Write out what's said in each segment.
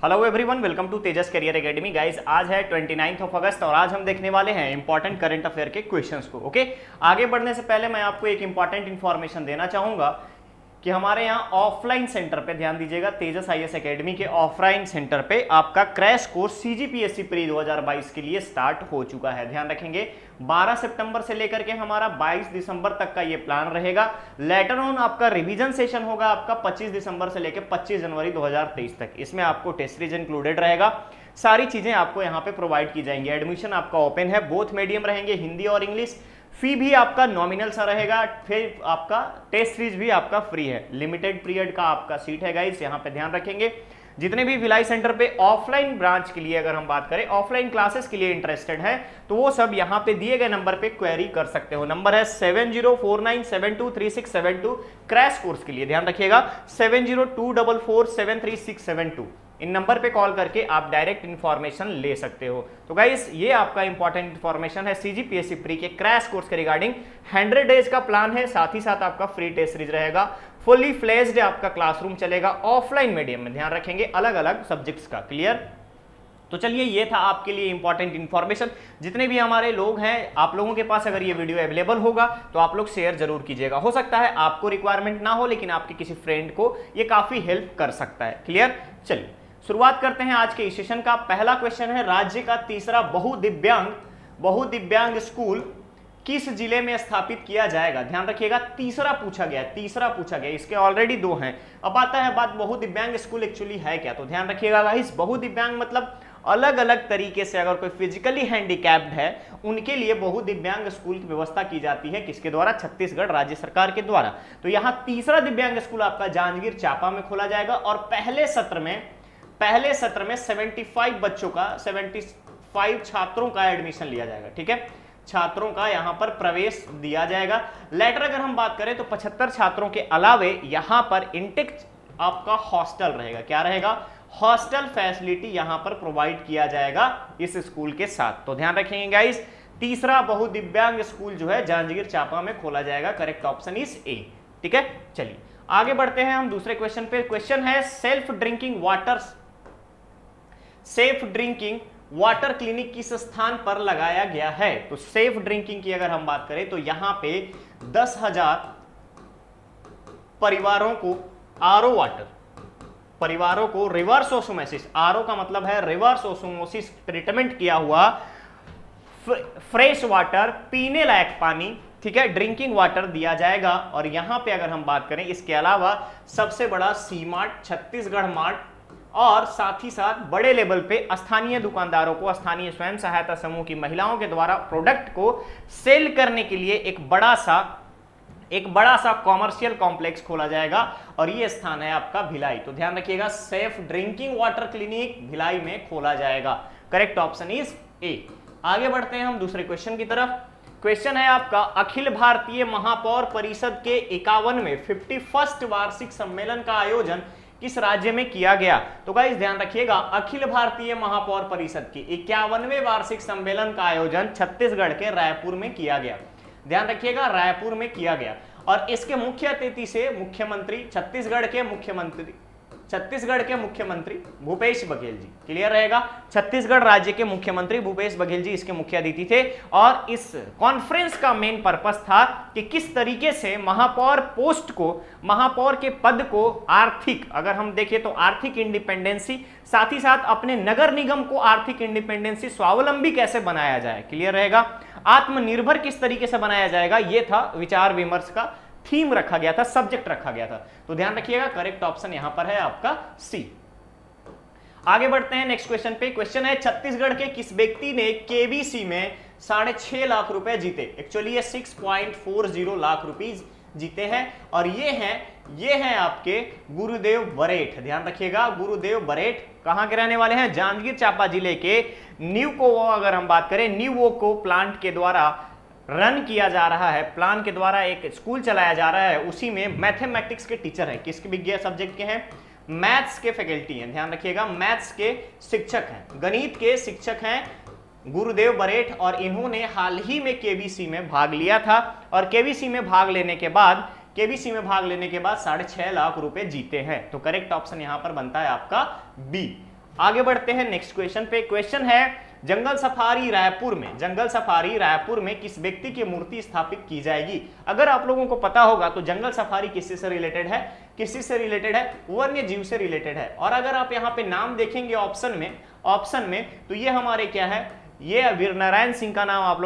Hello everyone, welcome to Tejas career academy. Guys, आज है 29 of अगस्त और आज हम देखने वाले हैं इंपॉर्टेंट करंट अफेयर के क्वेश्चंस को। ओके, आगे बढ़ने से पहले मैं आपको एक इंपॉर्टेंट इंफॉर्मेशन देना चाहूंगा कि हमारे यहाँ ऑफलाइन सेंटर पे ध्यान दीजिएगा। तेजस आईएएस एकेडमी के ऑफलाइन सेंटर पे आपका क्रैश कोर्स सीजीपीएससी प्री 2022 के लिए स्टार्ट हो चुका है। ध्यान रखेंगे 12 सितंबर से लेकर के हमारा 22 दिसंबर तक का ये प्लान रहेगा। लेटर ऑन आपका रिवीजन सेशन होगा आपका 25 दिसंबर से लेकर 25 जनवरी 2023 तक। इसमें आपको टेस्ट सीरीज इंक्लूडेड रहेगा। सारी चीजें आपको यहाँ पे प्रोवाइड की जाएंगी। एडमिशन आपका ओपन है, बोथ मीडियम रहेंगे, हिंदी और इंग्लिश। फी भी आपका नॉमिनल सा रहेगा। फिर आपका टेस्ट सीरीज भी आपका फ्री है। लिमिटेड पीरियड का आपका सीट है गाइस, यहाँ पे ध्यान रखेंगे। जितने भी भिलाई सेंटर पे ऑफलाइन ब्रांच के लिए अगर हम बात करें, ऑफलाइन क्लासेस के लिए इंटरेस्टेड है तो वो सब यहाँ पे दिए गए नंबर पे क्वेरी कर सकते हो। नंबर है 7049723672 क्रैश कोर्स के लिए। ध्यान रखिएगा 7024473672। इन नंबर पे कॉल करके आप डायरेक्ट इंफॉर्मेशन ले सकते हो। तो गाइस, ये आपका इंपॉर्टेंट इंफॉर्मेशन है सीजीपीएससी प्री के क्रैश कोर्स के रिगार्डिंग। 100 डेज का प्लान है, साथ ही साथ आपका फ्री टेस्ट सीरीज रहेगा। फुली फ्लेज्ड आपका क्लासरूम चलेगा ऑफलाइन मीडियम में। ध्यान रखेंगे अलग अलग सब्जेक्ट्स का। क्लियर? तो चलिए, ये था आपके लिए इंपॉर्टेंट इंफॉर्मेशन। जितने भी हमारे लोग हैं, आप लोगों के पास अगर ये वीडियो अवेलेबल होगा तो आप लोग शेयर जरूर कीजिएगा। हो सकता है आपको रिक्वायरमेंट ना हो, लेकिन आपके किसी फ्रेंड को ये काफी हेल्प कर सकता है। क्लियर? चलिए शुरुआत करते हैं आज के इस सेशन का। पहला क्वेश्चन है, राज्य का तीसरा बहुदिव्यांग स्कूल किस जिले में स्थापित किया जाएगा? ध्यान रखिएगा तीसरा पूछा गया। इसके ऑलरेडी दो हैं। अब आता है बात बहुदिव्यांग स्कूल एक्चुअली है क्या। तो ध्यान रखिएगा गाइस, बहुदिव्यांग मतलब अलग अलग तरीके से अगर कोई फिजिकली हैंडीकैप्ड है उनके लिए बहुदिव्यांग स्कूल की व्यवस्था की जाती है। किसके द्वारा? छत्तीसगढ़ राज्य सरकार के द्वारा। तो यहाँ तीसरा दिव्यांग स्कूल आपका जांजगीर चांपा में खोला जाएगा और पहले सत्र में 75 छात्रों का एडमिशन लिया जाएगा। ठीक है, छात्रों का यहां पर प्रवेश दिया जाएगा। लेटर अगर हम बात करें तो 75 छात्रों के अलावे यहां पर इंटेक आपका हॉस्टल रहेगा। क्या रहेगा? हॉस्टल फैसिलिटी यहां पर प्रोवाइड किया जाएगा इस स्कूल के साथ। तो ध्यान रखेंगे गाइस, तीसरा बहुदिव्यांग स्कूल जो है जांजगीर चांपा में खोला जाएगा। Correct option is a. ठीक है, चलिए आगे बढ़ते हैं हम दूसरे क्वेश्चन पे। क्वेश्चन है, सेफ ड्रिंकिंग वाटर क्लिनिक किस स्थान पर लगाया गया है? तो सेफ ड्रिंकिंग की अगर हम बात करें तो यहां पे 10,000 परिवारों को रिवर्स ऑस्मोसिस, आरओ का मतलब है रिवर्स ऑस्मोसिस ट्रीटमेंट किया हुआ फ्रेश वाटर, पीने लायक पानी, ठीक है, ड्रिंकिंग वाटर दिया जाएगा। और यहां पे अगर हम बात करें, इसके अलावा सबसे बड़ा सी मार्ट, छत्तीसगढ़ मार्ट और साथ ही साथ बड़े लेवल पे स्थानीय दुकानदारों को, स्थानीय स्वयं सहायता समूह की महिलाओं के द्वारा प्रोडक्ट को सेल करने के लिए एक बड़ा सा कॉमर्शियल कॉम्प्लेक्स खोला जाएगा और ये स्थान है आपका भिलाई। तो ध्यान रखिएगा, safe drinking water clinic Bhilai में खोला जाएगा। Correct option is a. आगे बढ़ते हैं हम दूसरे क्वेश्चन की तरफ। क्वेश्चन है आपका, अखिल भारतीय महापौर परिषद के 51वें वार्षिक सम्मेलन का आयोजन किस राज्य में किया गया? तो गाइस ध्यान रखिएगा, अखिल भारतीय महापौर परिषद की 51वें वार्षिक सम्मेलन का आयोजन छत्तीसगढ़ के रायपुर में किया गया। ध्यान रखिएगा, रायपुर में किया गया। और इसके मुख्य अतिथि से मुख्यमंत्री, छत्तीसगढ़ के मुख्यमंत्री भूपेश बघेल जी। क्लियर रहेगा, छत्तीसगढ़ राज्य के मुख्यमंत्री भूपेश बघेल जी इसके मुख्य अतिथि थे। और इस कॉन्फ्रेंस का मेन पर्पस था कि किस तरीके से महापौर के पद को आर्थिक, अगर हम देखें तो आर्थिक इंडिपेंडेंसी, साथ ही साथ अपने नगर निगम को आर्थिक इंडिपेंडेंसी, स्वावलंबी कैसे बनाया जाए। क्लियर रहेगा, आत्मनिर्भर किस तरीके से बनाया जाएगा, यह था विचार विमर्श का थीम रखा गया था, सब्जेक्ट रखा गया था। तो ध्यान रखिएगा, करेक्ट ऑप्शन यहां पर है आपका सी। आगे बढ़ते हैं नेक्स्ट क्वेश्चन पे। क्वेश्चन है, छत्तीसगढ़ के किस व्यक्ति ने केबीसी में 6.5 लाख रुपए जीते? एक्चुअली ये 6.40 लाख रुपीज जीते हैं और ये हैं आपके गुरुदेव बरेठ। ध्यान रखिएगा, गुरुदेव बरेठ कहां के रहने वाले हैं? जांजगीर चांपा जिले के न्यूकोवो, अगर हम बात करें न्यूवोको प्लांट के द्वारा रन किया जा रहा है, प्लान के द्वारा एक स्कूल चलाया जा रहा है, उसी में मैथमेटिक्स के टीचर हैं। किसके विज्ञान सब्जेक्ट के हैं? मैथ्स के फैकल्टी हैं। ध्यान रखिएगा, मैथ्स के शिक्षक हैं, गणित के शिक्षक हैं गुरुदेव बरेठ। और इन्होंने हाल ही में केबीसी में भाग लिया था और केबीसी में भाग लेने के बाद 6.5 लाख रुपए जीते हैं। तो करेक्ट ऑप्शन यहां पर बनता है आपका बी। आगे बढ़ते हैं नेक्स्ट क्वेश्चन पे। क्वेश्चन है जंगल सफारी रायपुर में किस व्यक्ति की मूर्ति स्थापित की जाएगी। अगर आप लोगों को पता होगा तो जंगल सफारी किससे से रिलेटेड है, वन्य जीव से रिलेटेड है। और अगर आप यहाँ पे नाम देखेंगे ऑप्शन में तो ये हमारे क्या है, ये वीरनारायण सिंह का नाम आप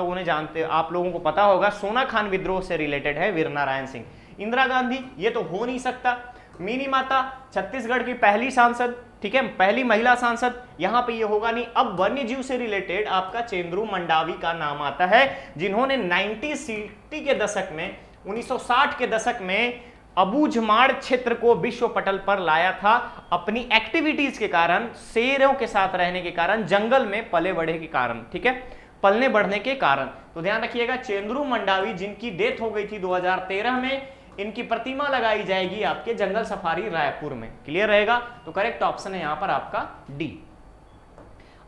लोगों को पता होगा, सोना खान विद्रोह से रिलेटेड है वीरनारायण सिंह। इंदिरा गांधी ये तो हो नहीं सकता। मिनी माता छत्तीसगढ़ की पहली सांसद, ठीक है, पहली महिला सांसद, यहां पे ये होगा नहीं। अब वन्य जीव से रिलेटेड आपका चेंद्रू मंडावी का नाम आता है, जिन्होंने 1960 के दशक में 1960 के दशक में अबूझमाड़ क्षेत्र को विश्व पटल पर लाया था अपनी एक्टिविटीज के कारण, शेरों के साथ रहने के कारण, जंगल में पले बढ़े के कारण, ठीक है, पलने बढ़ने के कारण। तो ध्यान रखिएगा चेंद्रू मंडावी जिनकी डेथ हो गई थी 2013 में, इनकी प्रतिमा लगाई जाएगी आपके जंगल सफारी रायपुर में। क्लियर रहेगा? तो करेक्ट ऑप्शन है यहां पर आपका डी।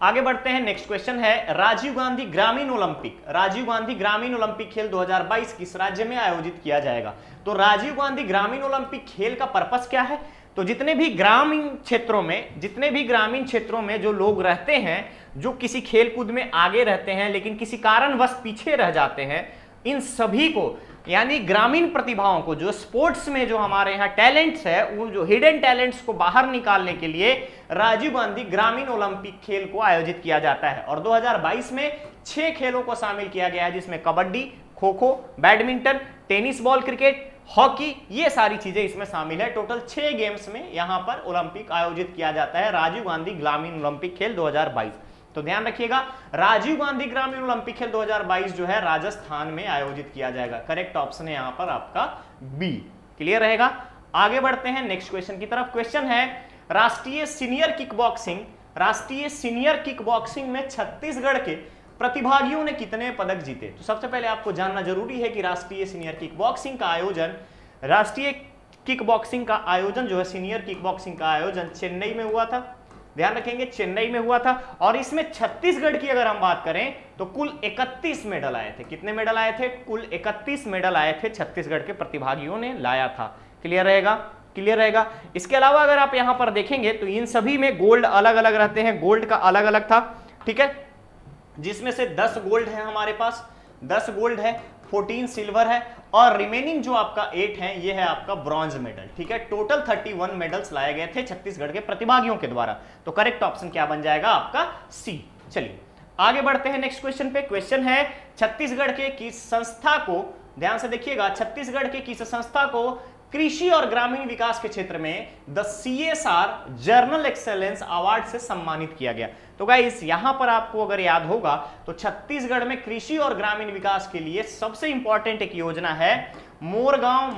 आगे बढ़ते हैं, नेक्स्ट क्वेश्चन है राजीव गांधी ग्रामीण ओलंपिक खेल 2022 किस राज्य में आयोजित किया जाएगा। तो राजीव गांधी ग्रामीण ओलंपिक खेल का पर्पस क्या है, तो जितने भी ग्रामीण क्षेत्रों में जो लोग रहते हैं, जो किसी खेल कूद में आगे रहते हैं लेकिन किसी कारणवश पीछे रह जाते हैं, इन सभी को यानी ग्रामीण प्रतिभाओं को, जो स्पोर्ट्स में जो हमारे यहाँ टैलेंट्स है, उन जो हिडन टैलेंट्स को बाहर निकालने के लिए राजीव गांधी ग्रामीण ओलंपिक खेल को आयोजित किया जाता है। और 2022 में 6 खेलों को शामिल किया गया है, जिसमें kabaddi, kho kho, badminton, tennis ball, cricket, hockey, ये सारी चीजें इसमें शामिल है। टोटल 6 गेम्स में यहां पर ओलंपिक आयोजित किया जाता है, राजीव गांधी ग्रामीण ओलंपिक खेल 2022। तो ध्यान रखिएगा राजीव गांधी ग्रामीण ओलंपिक खेल 2022 जो है राजस्थान में आयोजित किया जाएगा। करेक्ट ऑप्शन है यहां पर आपका बी। क्लियर रहेगा? आगे बढ़ते हैं नेक्स्ट क्वेश्चन की तरफ। क्वेश्चन है राष्ट्रीय सीनियर किक बॉक्सिंग में छत्तीसगढ़ के प्रतिभागियों ने कितने पदक जीते। तो सबसे पहले आपको जानना जरूरी है कि राष्ट्रीय किक बॉक्सिंग का आयोजन जो है, सीनियर किक बॉक्सिंग का आयोजन चेन्नई में हुआ था। ध्यान रखेंगे चेन्नई में हुआ था। और इसमें छत्तीसगढ़ की अगर हम बात करें तो कुल 31 मेडल आए थे। कितने मेडल आए थे? कुल 31 मेडल आए थे, छत्तीसगढ़ के प्रतिभागियों ने लाया था। क्लियर रहेगा? इसके अलावा अगर आप यहां पर देखेंगे तो इन सभी में गोल्ड अलग अलग रहते हैं, गोल्ड का अलग अलग था, ठीक है, जिसमें से 10 गोल्ड है हमारे पास, 10 गोल्ड है, 14 सिल्वर है, और रिमेनिंग जो आपका 8 है ये है आपका ब्रॉन्ज मेडल। ठीक है, टोटल 31 मेडल्स लाए गए थे छत्तीसगढ़ के प्रतिभागियों के द्वारा। तो करेक्ट ऑप्शन क्या बन जाएगा आपका सी। चलिए आगे बढ़ते हैं नेक्स्ट क्वेश्चन पे। क्वेश्चन है छत्तीसगढ़ के किस संस्था को, ध्यान से देखिएगा, छत्तीसगढ़ के किस संस्था को कृषि और ग्रामीण विकास के क्षेत्र में the CSR journal excellence award से सम्मानित किया गया। तो गाइस यहां पर आपको अगर याद होगा तो छत्तीसगढ़ में कृषि और ग्रामीण विकास के लिए सबसे इंपॉर्टेंट एक योजना है मोरमाटी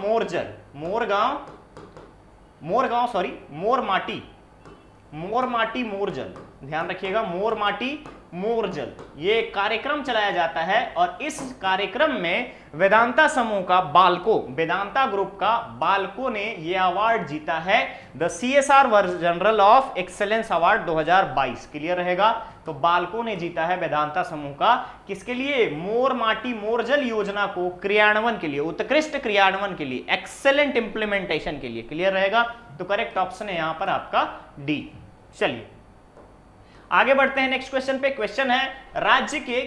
मोरजल। ध्यान रखिएगा मोरमाटी मोरजल, ये कार्यक्रम चलाया जाता है। और इस कार्यक्रम में वेदांता समूह का वेदांता ग्रुप का बाल्को ने ये अवार्ड जीता है, the CSR general of excellence award 2022। Clear रहेगा? तो बाल्को ने जीता है वेदांता समूह का, किसके लिए? मोरमाटी मोरजल योजना को क्रियान्वयन के लिए, उत्कृष्ट क्रियान्वयन के लिए, एक्सेलेंट इंप्लीमेंटेशन के लिए। क्लियर रहेगा? तो करेक्ट ऑप्शन है यहां पर आपका डी। चलिए आगे बढ़ते हैं नेक्स्ट क्वेश्चन पे। क्वेश्चन है राज्य के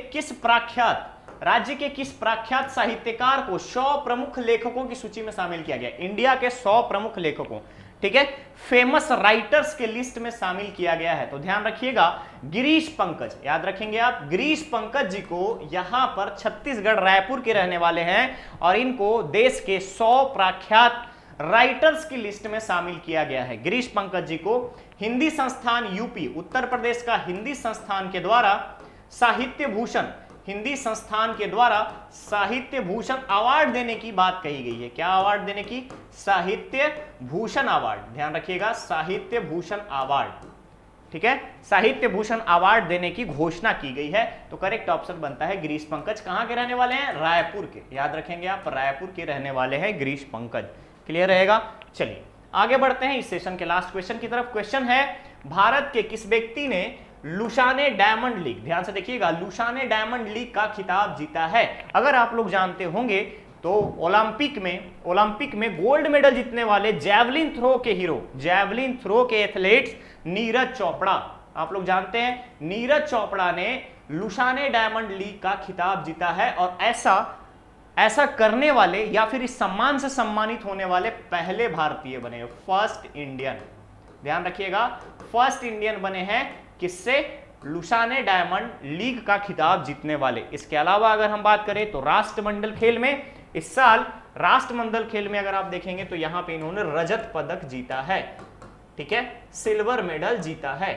किस प्रख्यात साहित्यकार को 100 प्रमुख लेखकों की सूची में शामिल किया गया? इंडिया के 100 प्रमुख लेखकों, ठीक है, फेमस राइटर्स के लिस्ट में शामिल किया गया है। तो ध्यान रखिएगा गिरीश पंकज, याद रखेंगे आप, गिरीश पंकज जी को यहां पर छत्तीसगढ़ रायपुर के रहने वाले हैं और इनको देश के 100 प्रख्यात राइटर्स की लिस्ट में शामिल किया गया है। गिरीश पंकज जी को हिंदी संस्थान यूपी, उत्तर प्रदेश का हिंदी संस्थान के द्वारा साहित्य भूषण अवार्ड देने की बात कही गई है। क्या अवार्ड देने की? साहित्य भूषण अवार्ड। ध्यान रखिएगा साहित्य भूषण अवार्ड, ठीक है, साहित्य भूषण अवार्ड देने की घोषणा की गई है। तो करेक्ट ऑप्शन बनता है गिरीश पंकज। कहां के रहने वाले हैं? रायपुर के, याद रखेंगे आप, रायपुर के रहने वाले हैं गिरीश पंकज। क्लियर रहेगा? चलिए आगे बढ़ते हैं इस सेशन के लास्ट क्वेश्चन की तरफ। क्वेश्चन है भारत के किस व्यक्ति ने लुशाने डायमंड लीग, ध्यान से देखिएगा, लुशाने डायमंड लीग का खिताब जीता है? अगर आप लोग जानते होंगे तो ओलंपिक में गोल्ड मेडल जीतने वाले जैवलिन थ्रो के एथलीट्स नीरज चोपड़ा, आप लोग जानते हैं नीरज चोपड़ा ने लुसाने डायमंड लीग का खिताब जीता है और ऐसा करने वाले या फिर इस सम्मान से सम्मानित होने वाले पहले भारतीय बने, फर्स्ट इंडियन। ध्यान रखिएगा, फर्स्ट इंडियन बने हैं किससे? लुसाने डायमंड लीग का खिताब जीतने वाले। इसके अलावा अगर हम बात करें तो राष्ट्रमंडल खेल में इस साल राष्ट्रमंडल खेल में अगर आप देखेंगे तो यहां पे इन्होंने रजत पदक जीता है, ठीक है, सिल्वर मेडल जीता है।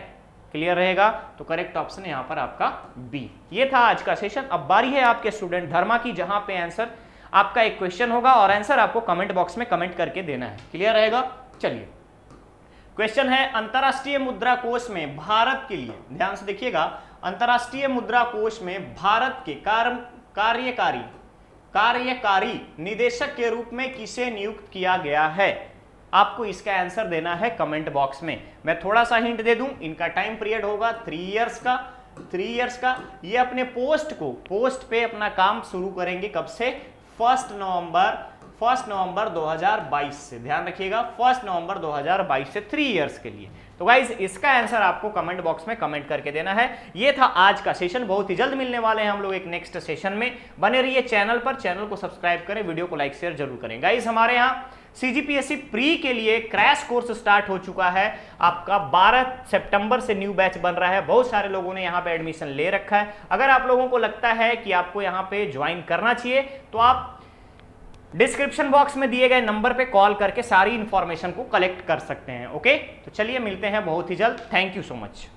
क्लियर रहेगा? तो करेक्ट ऑप्शन है यहां पर आपका बी। ये था आज का सेशन। अब बारी है आपके स्टूडेंट धर्मा की, जहां पे आंसर आपका एक क्वेश्चन होगा और आंसर आपको कमेंट बॉक्स में कमेंट करके देना है। क्लियर रहेगा? चलिए, क्वेश्चन है अंतरराष्ट्रीय मुद्रा कोष में भारत के लिए, ध्यान से देखिएगा, अंतरराष्ट्रीय मुद्रा कोष में भारत के कार्यकारी निदेशक के रूप में किसे नियुक्त किया गया है? आपको इसका आंसर देना है कमेंट बॉक्स में। मैं थोड़ा सा हिंट दे दूं, इनका टाइम पीरियड होगा 3 इयर्स का। ये अपने पोस्ट पे अपना काम शुरू करेंगे कब से? 1 नवंबर 2022 से। ध्यान रखिएगा, 1 नवंबर 2022 से 3 इयर्स के लिए। तो गाइज इसका आंसर आपको कमेंट बॉक्स में कमेंट करके देना है। ये था आज का सेशन। बहुत ही जल्द मिलने वाले हैं हम लोग एक नेक्स्ट सेशन में। बने रहिए चैनल पर, चैनल को सब्सक्राइब करें, वीडियो को लाइक शेयर जरूर करें। गाइज हमारे यहाँ CGPSC प्री के लिए क्रैश कोर्स स्टार्ट हो चुका है। आपका 12 सितंबर से न्यू बैच बन रहा है। बहुत सारे लोगों ने यहाँ पे एडमिशन ले रखा है। अगर आप लोगों को लगता है कि आपको यहाँ पे ज्वाइन करना चाहिए तो आप डिस्क्रिप्शन बॉक्स में दिए गए नंबर पे कॉल करके सारी इंफॉर्मेशन को कलेक्ट कर सकते हैं। ओके, तो चलिए मिलते हैं बहुत ही जल्द। Thank you so much.